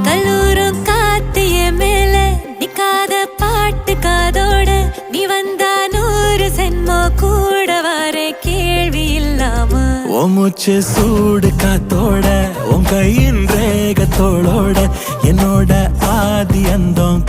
கல்லூரும் காத்திய மேல நிக்காத பாட்டு காதோட நீ வந்தா 100 சென்மோ கூட வர கேள்வி இல்லாம மூச்சு சூடு காத்தோட உன் கையின் ரேகத்தோளோட என்னோட ஆதி அந்தம்